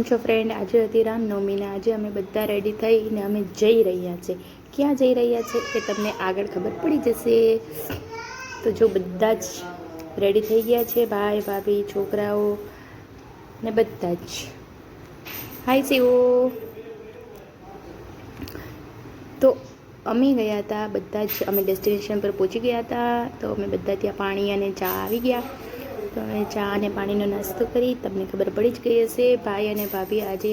છો ફ્રેન્ડ? આજે હતી રામનવમીને આજે અમે બધા રેડી થઈને અમે જઈ રહ્યા છે. ક્યાં જઈ રહ્યા છે એ તમને આગળ ખબર પડી જશે. તો જો બધા જ રેડી થઈ ગયા છે, ભાઈ ભાભી છોકરાઓ ને બધા જ. હાય શિવો. તો અમે ગયા હતા બધા જ, અમે ડેસ્ટિનેશન પર પહોંચી ગયા હતા. તો અમે બધા ત્યાં પાણી અને ચા આવી ગયા. તો અમે ચા અને પાણીનો નાસ્તો કરી. તમને ખબર પડી જ ગઈ હશે. ભાઈ અને ભાભી આજે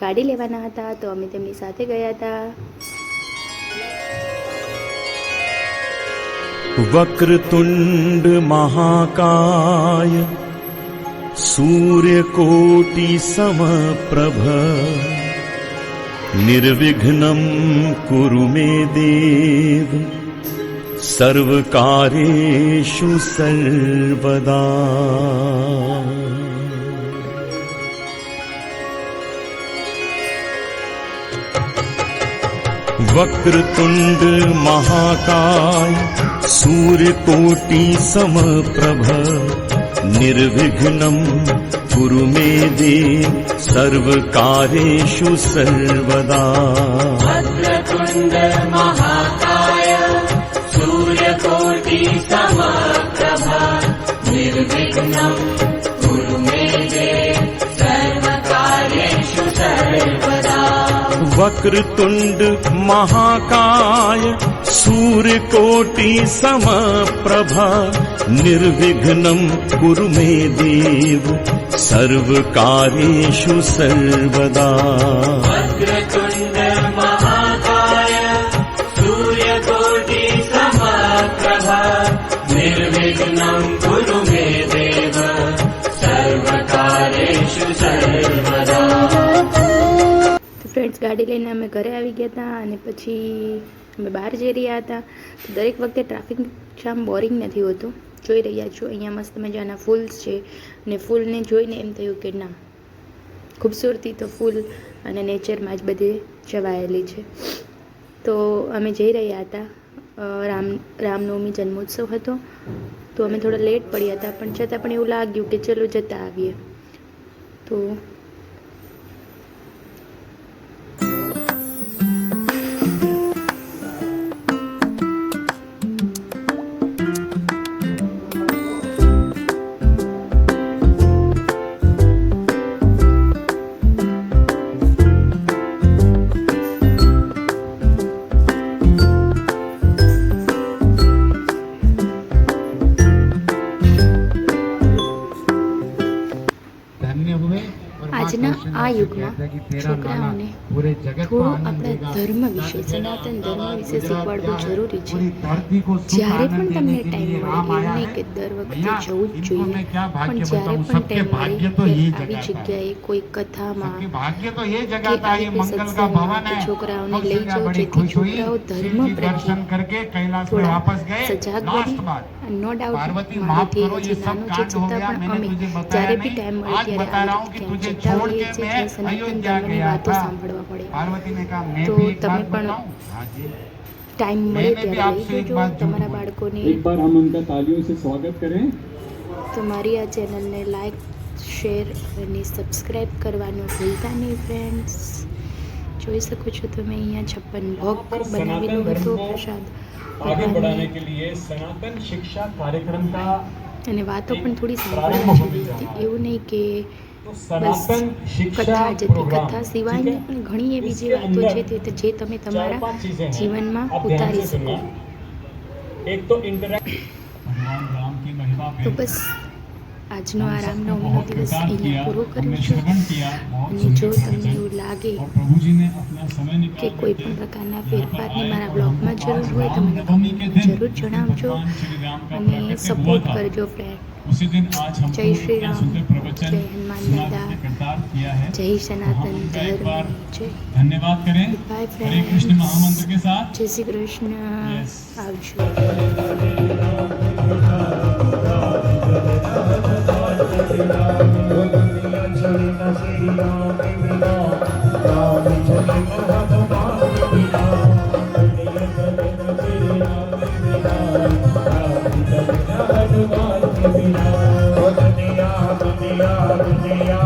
ગાડી લેવાના હતા તો અમે તેમની સાથે ગયા હતા. વક્રતુંડ મહાકાય સૂર્યકોટિ સમપ્રભ નિર્વિઘ્नं કુરુ મે દેવ સર્વકાર્યેષુ સર્વદા. વક્રતુંડ મહાકાય સૂર્યકોટિ સમપ્રભ નિર્વિઘ્नं કુરુ મે દેવ સર્વકાર્યેષુ સર્વદા. વક્રતુંડ મહાકાય સૂર્યકોટિ સમપ્રભ નિર્વિઘ્नं કુરુ મે દેવ સર્વકાર્યેષુ સર્વદા. વક્રતુંડ મહાકાય સૂર્યકોટિ સમપ્રભા નિર્વિઘ્नं કુરુ મે દેવ સર્વકાર્યેષુ સર્વદા. વક્રતુંડ મહાકાય સૂર્યકોટિ સમપ્રભા નિર્વિઘ્नं કુરુ મે દેવ સર્વકાર્યેષુ સર્વદા. ફ્રેન્ડ્સ, ગાડી લઈને અમે ઘરે આવી ગયા હતા અને પછી અમે બહાર જઈ રહ્યા હતા. તો દરેક વખતે ટ્રાફિક જામ બોરિંગ નથી હોતું. જોઈ રહ્યા છો અહીંયા મસ્ત મજાના ફૂલ્સ છે અને ફૂલને જોઈને એમ થયું કે ના, ખૂબસૂરતી તો ફૂલ અને નેચરમાં જ બધે છવાયેલી છે. તો અમે જઈ રહ્યા હતા. રામનવમી જન્મોત્સવ હતો તો અમે થોડા લેટ પડ્યા હતા, પણ છતાં પણ એવું લાગ્યું કે ચલો જતા આવીએ. તો આજના આ યુગમાં છોકરાઓને થોડું આપણા ધર્મ વિશે, સનાતન ધર્મ વિશે શીખવાડવું જરૂરી છે. જ્યારે પણ તમને ટાઈમ મળે, એવું નહીં કે દર વખતે જવું જ જોઈએ, પણ જ્યારે પણ ટાઈમ મળે આવી જગ્યાએ કોઈ કથામાં કે આવી કોઈ સત્સંગમાં કે છોકરાઓને લઈ જાઓ, જેથી છોકરાઓ ધર્મ પ્રત્યે થોડા સજાગ બને. નો ડાઉટ મારાથી હજી નાનો છે, છતાં પણ અમે જ્યારે બી ટાઈમ મળે ત્યારે આવી રીતે ક્યાંક જતા હોઈએ છીએ જ્યાં સનાતન ધર્મની વાતો સાંભળવા મળે. તો તમે પણ ટાઈમ મળે ત્યારે લઈ જજો તમારા બાળકોને. તો મારી આ ચેનલને લાઈક, શેર અને સબસ્ક્રાઈબ કરવાનું ભૂલતા નહીં ફ્રેન્ડ્સ. જોઈ શકો છો તમે અહીંયા 56 ભોગ બનાવેલો હતો પ્રસાદ आगे बढ़ाने के लिए सनातन शिक्षा कार्यक्रम का અને વાતો પણ થોડી સાંભળવા જેવી હતી. એવું નહીં કે બસ કથા જ હતી. કથા સિવાયની પણ ઘણી એવી જે વાતો છે તે જે તમે તમારા જીવનમાં ઉતારી શકો. एक तो भगवान राम की महिमा તો બસ આજનો આ રામનવમીનો દિવસ અહીંયા પૂરો કર્યો છે. અને જો તમને એવું લાગે કે કોઈ પણ પ્રકારના ફેરફારની મારા બ્લોગમાં જરૂર હોય તો મને કમેન્ટમાં જરૂર જણાવજો અને સપોર્ટ કરજો ફ્રેન્ડ. જય શ્રી રામ, જય હનુમાન દાદા, જય સનાતન ધર્મ, જય. धन्यवाद करें. બાય हरे कृष्ण ફ્રેન્ડ, महामंत्र के साथ. જય શ્રી કૃષ્ણ. આવજો. दुनिया